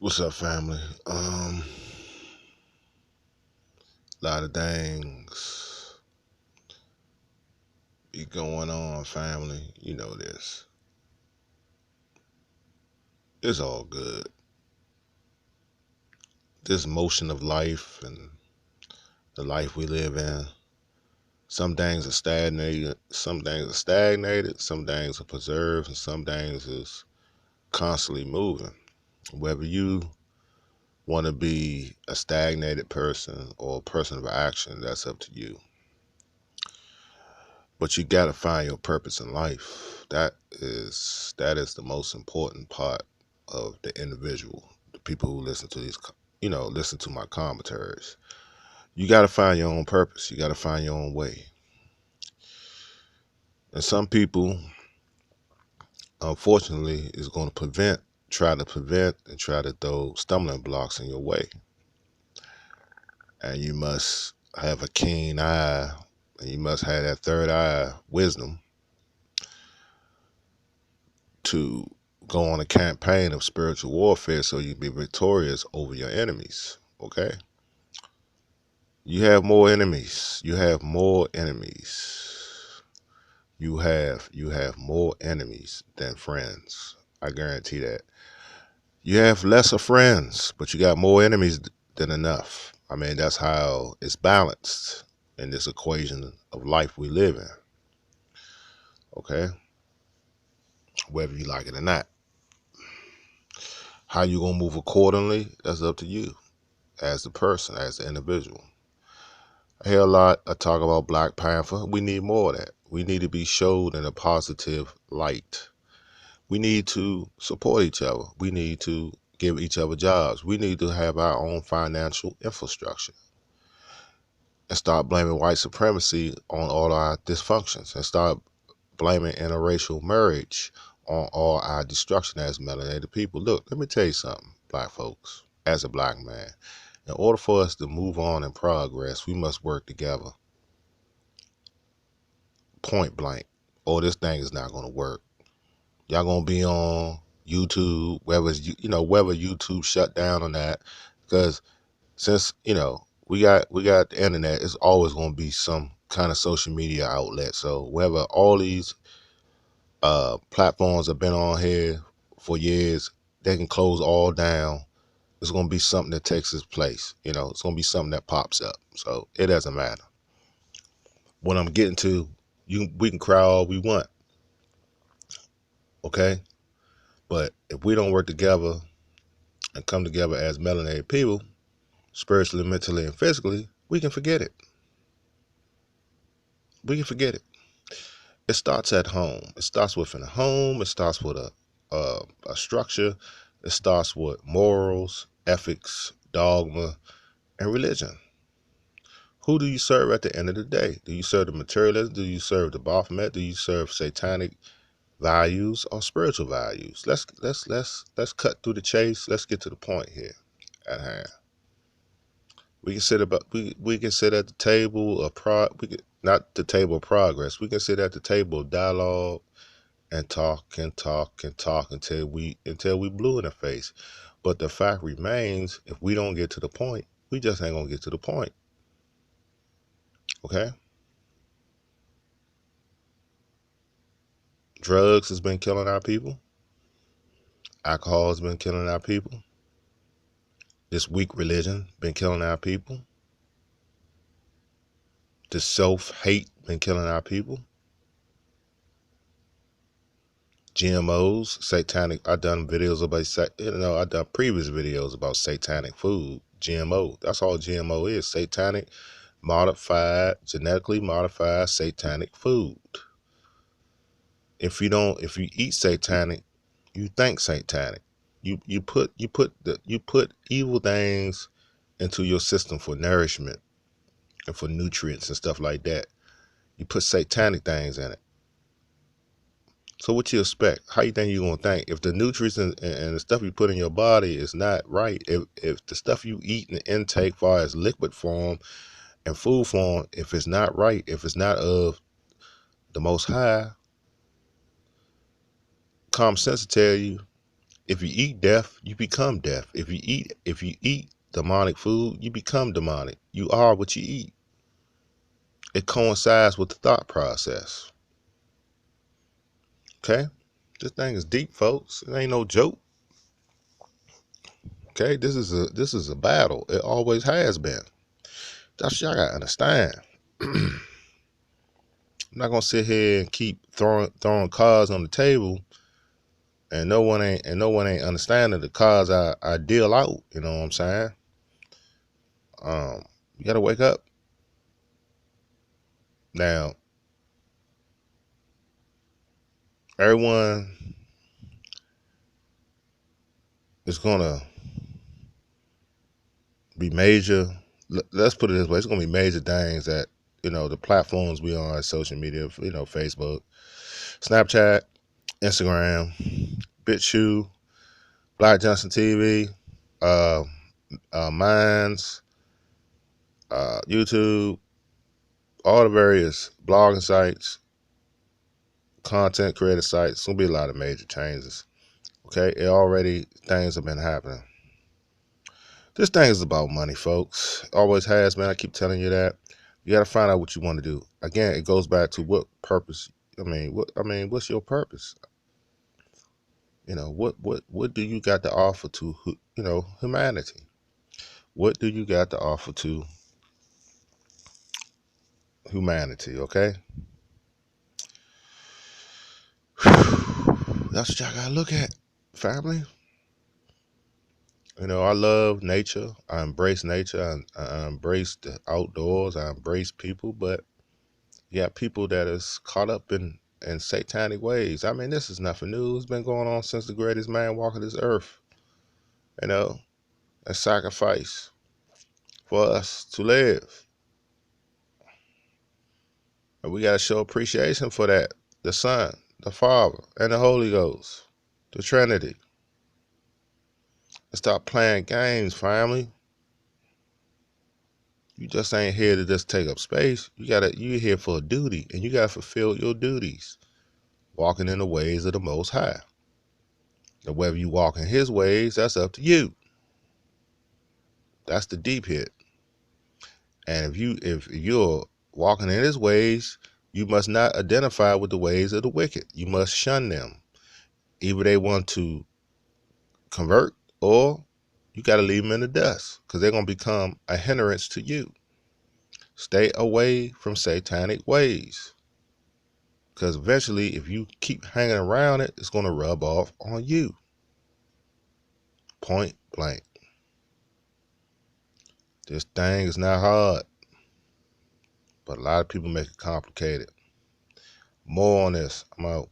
What's up, family? Lot of things be going on, family. You know this. It's all good. This motion of life and the life we live in. Some things are stagnated. Some things are stagnated. Some things are preserved, and some things is constantly moving. Whether you want to be a stagnated person or a person of action, that's up to you. But you gotta find your purpose in life. That is the most important part of the individual. The people who listen to listen to my commentaries. You gotta find your own purpose. You gotta find your own way. And some people, unfortunately, is going to try to prevent, and try to throw stumbling blocks in your way. And you must have a keen eye, and you must have that third eye wisdom to go on a campaign of spiritual warfare so you be victorious over your enemies. Okay? You have more enemies. You have more enemies. You have more enemies than friends. I guarantee that. You have lesser friends, but you got more enemies than enough. I mean, that's how it's balanced in this equation of life we live in. Okay? Whether you like it or not. How you gonna move accordingly, that's up to you as the person, as the individual. I hear a lot I talk about Black Panther. We need more of that. We need to be showed in a positive light. We need to support each other. We need to give each other jobs. We need to have our own financial infrastructure and start blaming white supremacy on all our dysfunctions and start blaming interracial marriage on all our destruction as melanated people. Look, let me tell you something, black folks, as a black man. In order for us to move on and progress, we must work together. Point blank. Or this thing is not going to work. Y'all going to be on YouTube, whether YouTube shut down or not, because since we got the internet, it's always going to be some kind of social media outlet. So whether all these platforms have been on here for years, they can close all down. It's going to be something that takes its place. It's going to be something that pops up. So it doesn't matter. What I'm getting to, we can cry all we want, okay? But if we don't work together and come together as melanated people, spiritually, mentally, and physically, we can forget it. We can forget it. It starts at home. It starts within a home. It starts with a structure. It starts with morals, ethics, dogma, and religion. Who do you serve at the end of the day? Do you serve the materialists? Do you serve the Baphomet? Do you serve satanic values or spiritual values? Let's cut through the chase. Let's get to the point here at hand. We can sit at the table of not the table of progress. We can sit at the table of dialogue and talk and talk and talk until we blue in the face. But the fact remains, if we don't get to the point, we just ain't gonna get to the point. Okay? Drugs has been killing our people. Alcohol has been killing our people. This weak religion been killing our people. This self-hate been killing our people. GMOs, satanic. I done previous videos about satanic food. GMO. That's all GMO is. Satanic, modified, genetically modified satanic food. If you eat satanic, you think satanic. You put evil things into your system for nourishment and for nutrients and stuff like that. You put satanic things in it. So what you expect? How you think you're gonna think if the nutrients and the stuff you put in your body is not right? If the stuff you eat and intake, far as liquid form and food form, if it's not right, if it's not of the Most High, common sense will tell you If you eat death, you become death. If you eat demonic food, you become demonic. You are what you eat. It coincides with the thought process. Okay? This thing is deep, folks. It ain't no joke. Okay? This is a battle. It always has been. That's what y'all gotta understand. I'm not gonna sit here and keep throwing cards on the table and no one ain't understanding the cards I deal out. You know what I'm saying? You gotta wake up. Now, everyone is gonna be major. Let's put it this way: it's gonna be major things that the platforms we on, social media, Facebook, Snapchat, Instagram, BitChute, Black Johnson TV, Minds, YouTube, all the various blogging sites, content creator sites. It's gonna be a lot of major changes. Okay, things have been happening. This thing is about money, folks. Always has, man. I keep telling you that. You got to find out what you want to do. Again, it goes back to what purpose. What's your purpose? What do you got to offer to humanity? What do you got to offer to humanity? Okay. That's what y'all gotta look at, family. I love nature. I embrace nature. I embrace the outdoors. I embrace people, but you got people that is caught up in satanic ways. I mean, this is nothing new. It's been going on since the greatest man walking this earth. A sacrifice for us to live. And we got to show appreciation for that. The Son, the Father, and the Holy Ghost. The Trinity. And stop playing games, family. You just ain't here to just take up space. You're here for a duty, and you gotta fulfill your duties. Walking in the ways of the Most High. Now, whether you walk in His ways, that's up to you. That's the deep hit. And if you're walking in His ways, you must not identify with the ways of the wicked. You must shun them. Either they want to convert, or you got to leave them in the dust, because they're going to become a hindrance to you. Stay away from satanic ways, because eventually, if you keep hanging around it, it's going to rub off on you. Point blank. This thing is not hard, but a lot of people make it complicated. More on this. I'm out.